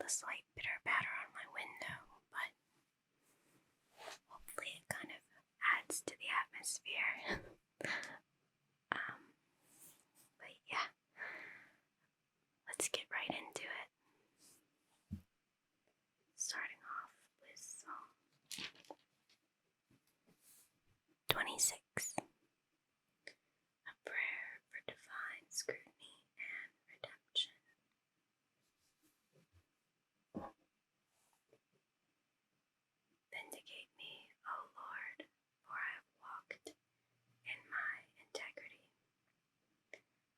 a slight bitter batter on my window, but hopefully it kind of adds to the atmosphere. But yeah, let's get right into it. Starting off with Psalm 26, a prayer for divine scrutiny and redemption. Vindicate me, O Lord, for I have walked in my integrity.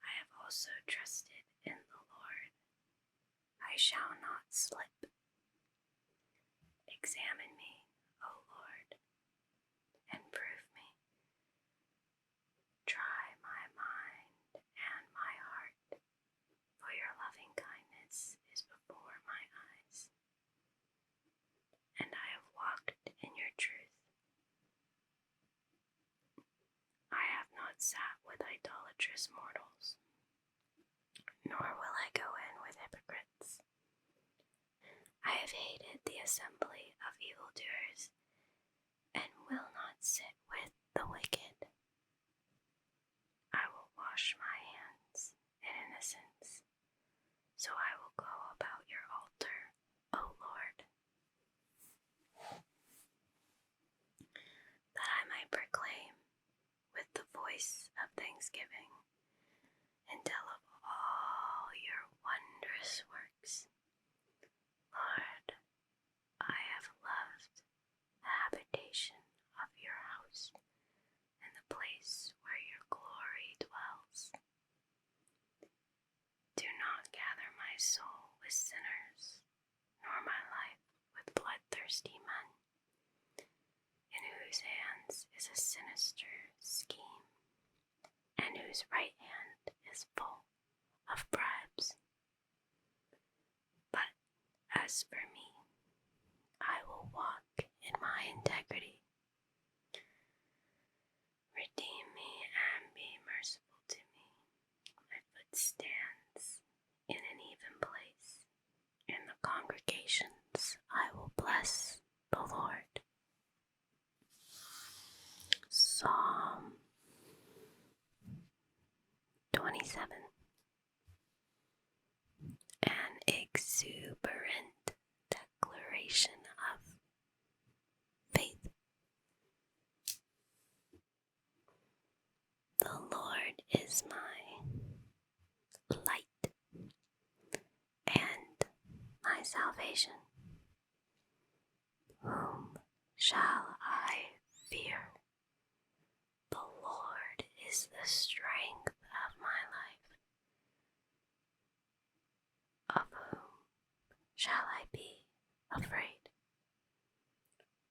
I have also trusted in the Lord. I shall not slip. Examine me, O Lord, and prove me. Try my mind and my heart, for your loving kindness is before my eyes, and I have walked in your truth. I have not sat with idolatrous mortals, nor will I go in with hypocrites. I have hated the assembly of evildoers, and will not sit with the wicked. I will wash my hands in innocence, so I will go about your altar, O Lord, that I might proclaim with the voice of thanksgiving and tell of all your wondrous works. Lord, I have loved the habitation of your house and the place where your glory dwells. Do not gather my soul with sinners, nor my life with bloodthirsty men, in whose hands is a sinister scheme, and whose right hand is full of bribes. But as for me, I will walk in my integrity. Redeem me and be merciful to me. My foot stands in an even place. In the congregations I will bless the Lord. Psalm 27. An exuberant declaration of faith. The Lord is my light and my salvation. Whom shall I fear? The Lord is the strength of my life. Of whom shall I be afraid?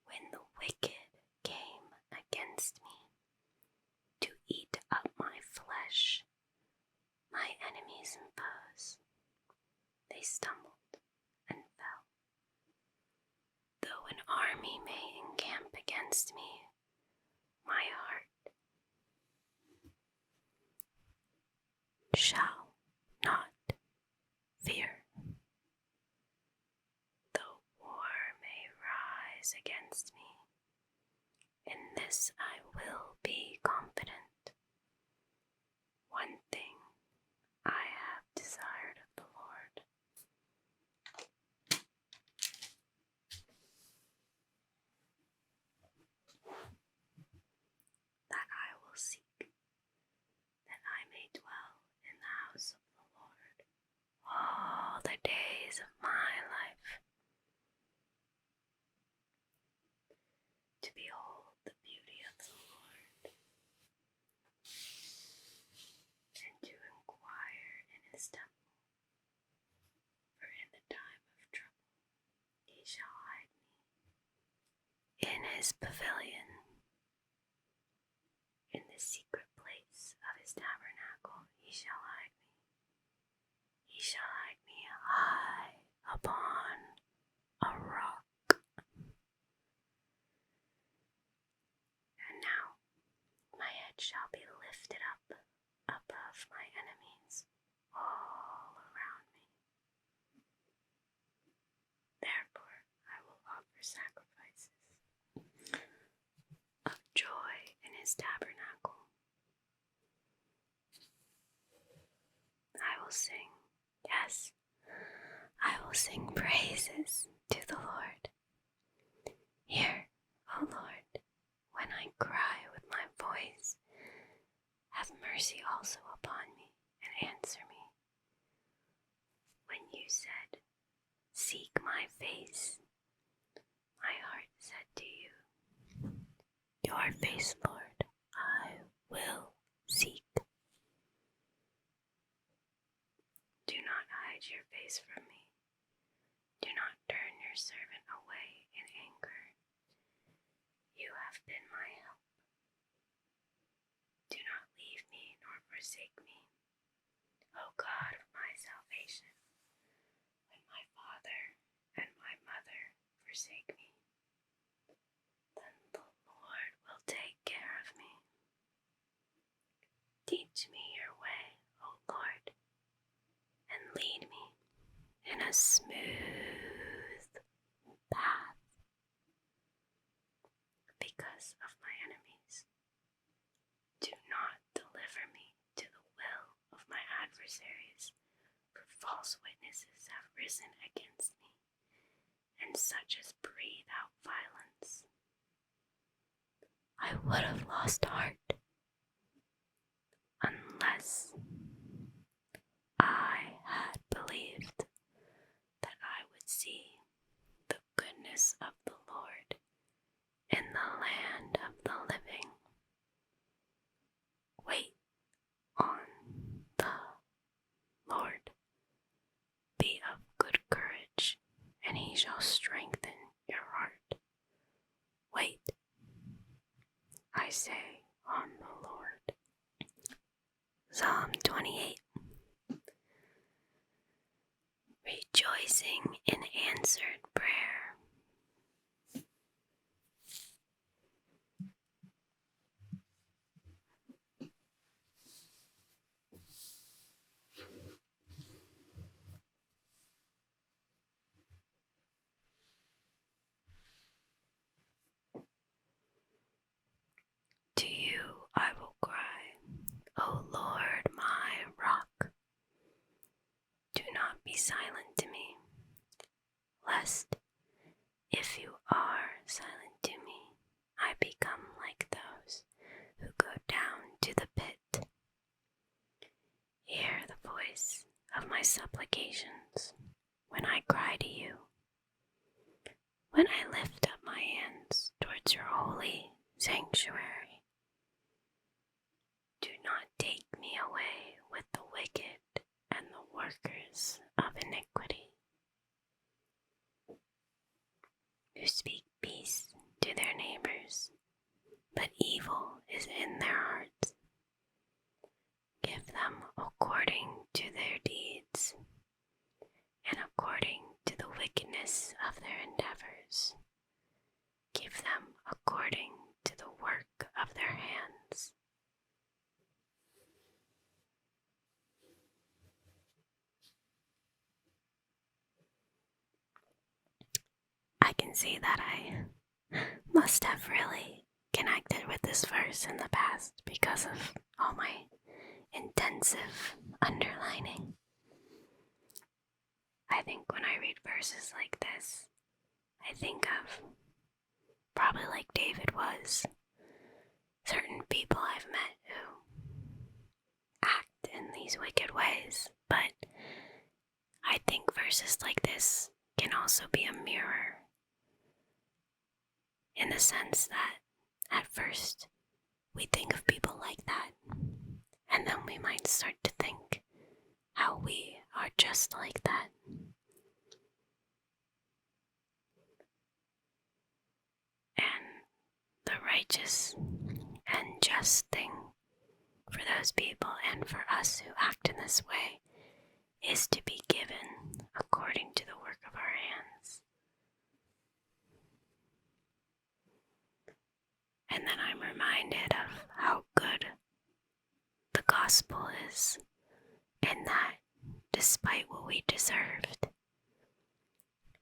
When the wicked came against me to eat up my flesh, my enemies and foes, they stumbled and fell. Though an army may encamp against me, my heart shall not fear. Though war may rise against me, in this I will be confident. One thing I have desired of the Lord, that I will seek, that I may dwell in the house of the Lord all the days of my life, to behold the beauty of the Lord, and to inquire in his temple. For in the time of trouble he shall hide me. In his pavilion, in the secret place of his tabernacle, he shall hide me. He shall hide me high upon a rock. And now my head shall be lifted up above my enemies all around me. will sing, yes, I will sing praises to the Lord. Hear, O Lord, when I cry with my voice. Have mercy also upon me and answer me. When you said, seek my face, my heart said to you, your face, Lord, I will seek. Do not hide your face from me. Do not turn your servant away in anger. You have been my help. Do not leave me nor forsake me, O God of my salvation. When my father and my mother forsake me, then the Lord will take care of me. Teach me your way, O Lord, and lead me in a smooth path because of my enemies. Do not deliver me to the will of my adversaries, for false witnesses have risen against me, and such as breathe out violence. I would have lost heart unless I had believed that I would see the goodness of the Lord in the land of the living. Wait on the Lord. Be of good courage, and he shall strengthen your heart. Wait, I say, on the Lord. Psalm 28. Rejoicing in answered prayer. To you I will cry, O Lord, my rock. Do not be silent to me, lest, if you are silent to me, I become like those who go down to the pit. Hear the voice of my supplications when I cry to you, when I lift up my hands towards your holy sanctuary. Do not take me away with the wicked and the workers of iniquity, who speak peace to their neighbors, but evil is in their hearts. Give them according to their deeds, and according to the wickedness of their endeavors. Give them according to the work of their hands. I can see that I must have really connected with this verse in the past because of all my intensive underlining. I think when I read verses like this, I think of, probably like David was, certain people I've met who act in these wicked ways, but I think verses like this can also be a mirror, in the sense that at first we think of people like that, and then we might start to think how we are just like that. And the righteous and just thing for those people and for us who act in this way is to be given according to the work of our hands. And then I'm reminded of how good the gospel is, in that despite what we deserved,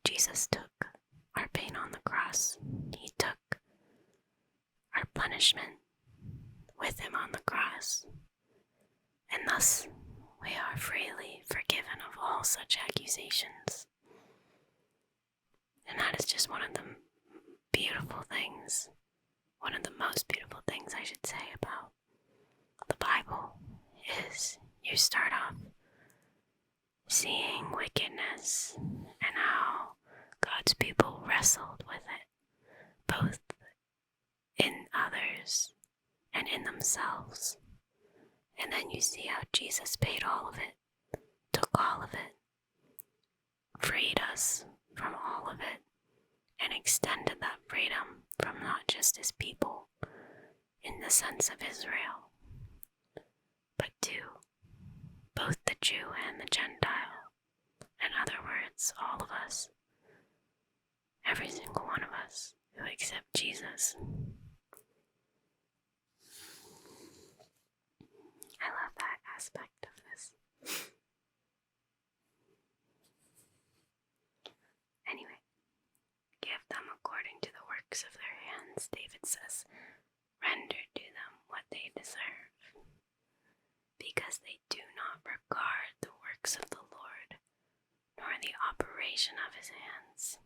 Jesus took our pain on the cross. He took our punishment with him on the cross. And thus, we are freely forgiven of all such accusations. And that is just one of the beautiful things, one of the most beautiful things I should say about the Bible is you start off seeing wickedness and how God's people wrestled with it, both in others and in themselves. And then you see how Jesus paid all of it, took all of it, freed us from all of it, and extended that freedom from not just his people in the sense of Israel, but to both the Jew and the Gentile. In other words, all of us, every single one of us who accept Jesus. I love that aspect of this. Anyway, give them according to the works of their hands, David says. Render to them what they deserve, because they do not regard the works of the Lord, nor the operation of his hands.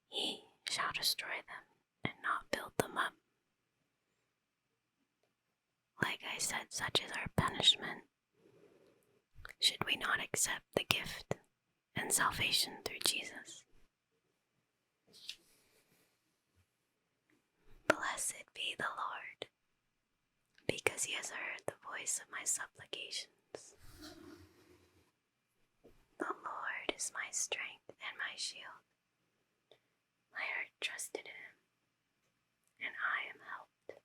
He shall destroy them and not build them up. Like I said, such is our punishment. Should we not accept the gift and salvation through Jesus? Blessed be the Lord, because he has heard the voice of my supplications. The Lord is my strength and my shield. My heart trusted in him, and I am helped.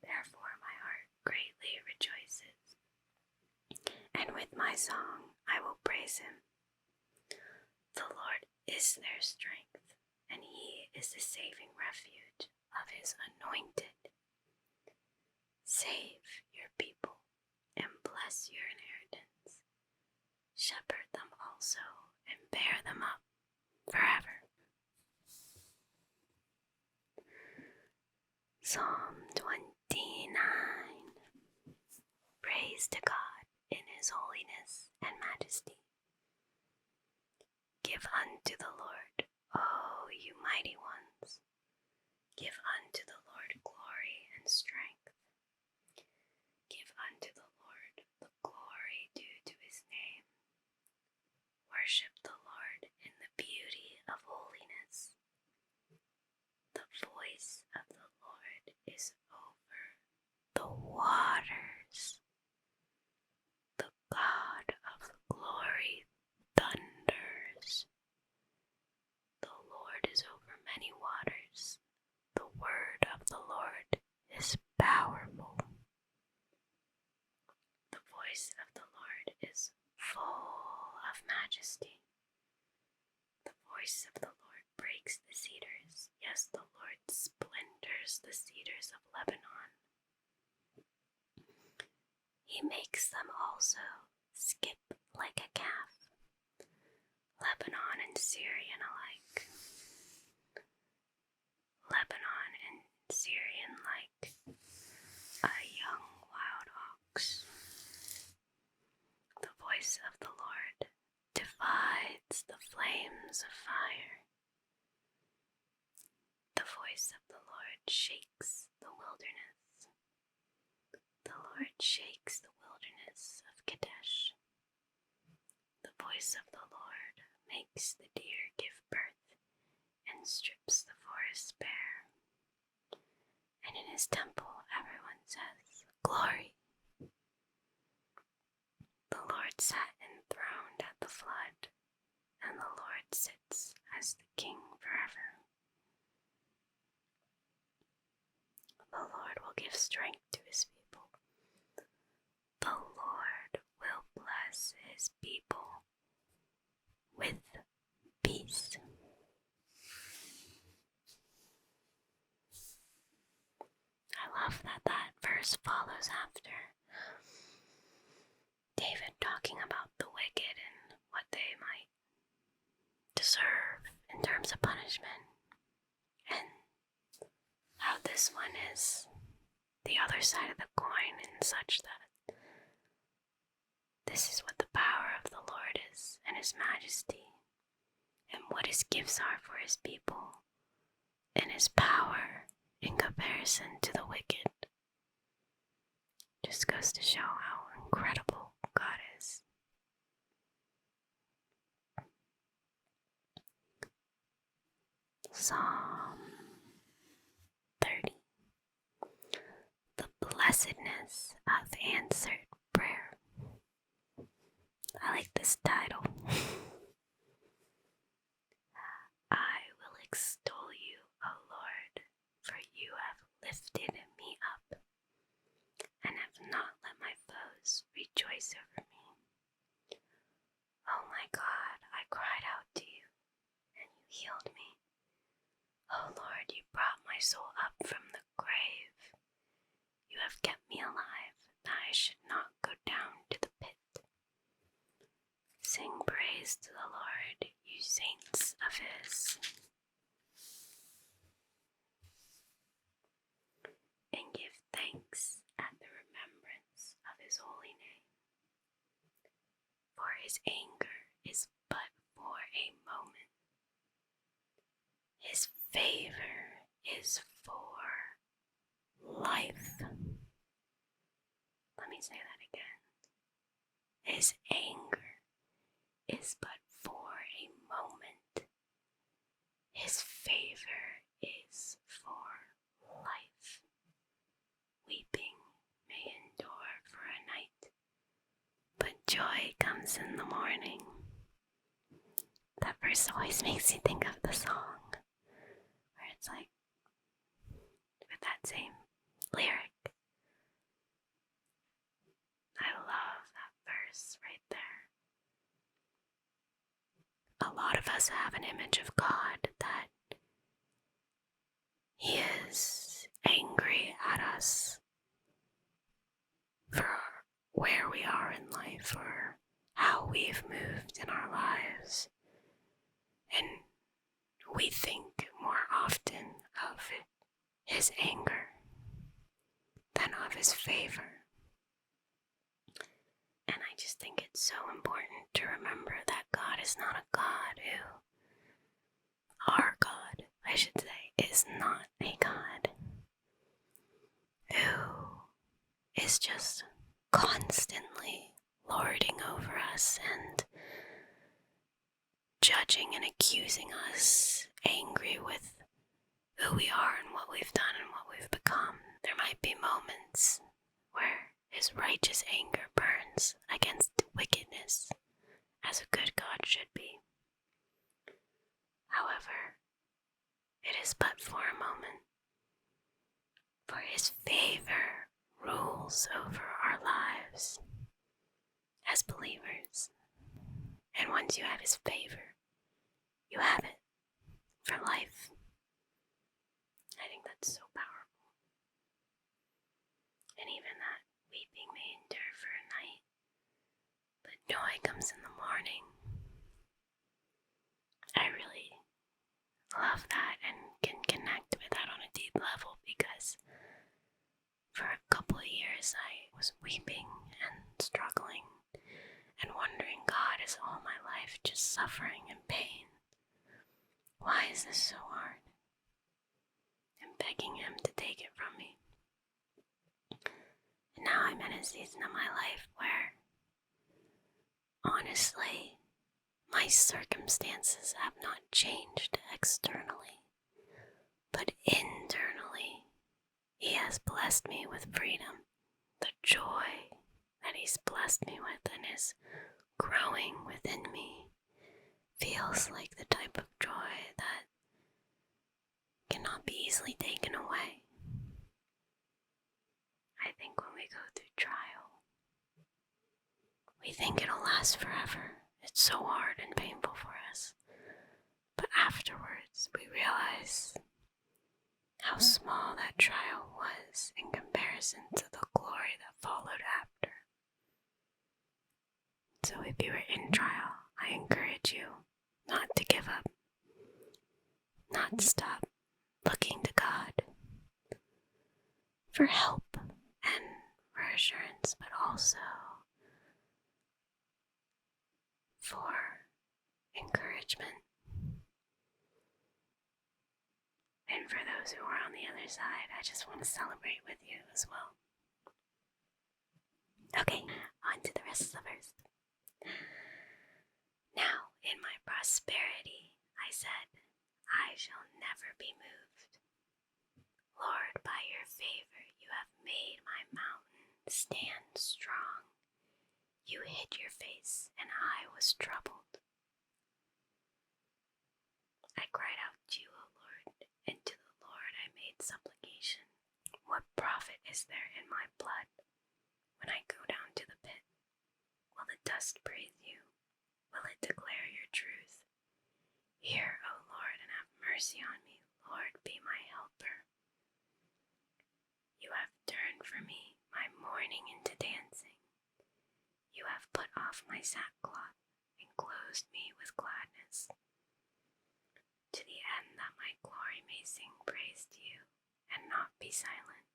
Therefore my heart greatly rejoices, and with my song I will praise him. The Lord is their strength, and he is the saving refuge of his anointed. Save your people and bless your inheritance. Shepherd them also and bear them up forever. Psalm 29. Praise to God in his holiness and majesty. Give unto the Lord, O you mighty ones. Give unto the Lord glory and strength. Give unto the Lord the glory due to his name. Worship the Lord in the beauty of holiness. The voice of the Lord is over the waters. The God of glory thunders. The Lord is over many waters. The word of the Lord is powerful. The voice of the Lord is full of majesty. The voice of the Lord breaks the cedars. Yes, the Lord splinters the cedars of Lebanon. He makes them also skip like a calf, Lebanon and Syrian alike. Lebanon and Syrian like a young wild ox. The voice of the Lord divides the flames of fire. The voice of the Lord shakes the wilderness. The Lord shakes the wilderness of Kadesh. The voice of the Lord makes the deer give birth and strips the forest bare. And in his temple everyone says, Glory! The Lord sat enthroned at the flood, and the Lord sits as the King forever. The Lord will give strength to his people. The Lord will bless his people with peace. I love that verse follows after David talking about the wicked and what they might deserve in terms of punishment, and how this one is the other side of the coin in such that this is what the power of the Lord is, and his majesty, and what his gifts are for his people, and his power in comparison to the wicked. Just goes to show how incredible God is. Psalm 30. The blessedness of answered prayer. I like this title. I will extol you, O Lord, for you have lifted me up and have not let my foes rejoice over me. Oh my God, I cried out to you, and you healed me. Oh Lord, you brought my soul up from the grave. You have kept me alive, that I should not go down to the pit. Sing praise to the Lord, you saints of his, and give thanks at the remembrance of his holy name. For his anger is but for a moment. His favor is for life. Let me say that again. His anger is but for a moment. His favor is for life. Weeping may endure for a night, but joy comes in the morning. That verse always makes you think of the song, where it's like, with that same lyric. I love that verse right there. A lot of us have an image of God that he is angry at us for where we are in life or how we've moved in our lives. And we think more often of his anger than of his favor. And I just think it's so important to remember that God is not a God our God, I should say, is not a God who is just constantly lording over us and judging and accusing us, angry with who we are and what we've done and what we've become. There might be moments where his righteous anger burns against wickedness, as a good God should be. However, it is but for a moment, for his favor rules over our lives as believers. And once you have his favor, you have it for life. I think that's so powerful. And even that weeping may endure for a night, but joy comes in the morning. I really love that and can connect with that on a deep level, because for a couple of years I was weeping and struggling and wondering, God, is all my life just suffering and pain? Why is this so hard? And begging him to take it from me. And now I'm in a season of my life where, honestly, my circumstances have not changed externally, but internally, he has blessed me with freedom. The joy that he's blessed me with and is growing within me feels like the type of joy that cannot be easily taken away. I think when we go through trial, we think it'll last forever. It's so hard and painful for us. But afterwards, we realize how small that trial was in comparison to the glory that followed after. So if you are in trial, I encourage you not to give up, not to stop looking to God for help and for assurance, but also encouragement. And for those who are on the other side, I just want to celebrate with you as well. Okay, on to the rest of the verse. Now, in my prosperity, I said, I shall never be moved. Lord, by your favor, you have made my mountain stand strong. You hid your face, and I was troubled. I cried out to you, O Lord, and to the Lord I made supplication. What profit is there in my blood when I go down to the pit? Will the dust praise you? Will it declare your truth? Hear, O Lord, and have mercy on me. Lord, be my helper. You have turned for me my mourning into dancing. You have put off my sackcloth and clothed me with gladness, to the end that my glory may sing praise to you and not be silent.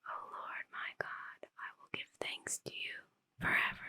O Lord my God, I will give thanks to you forever.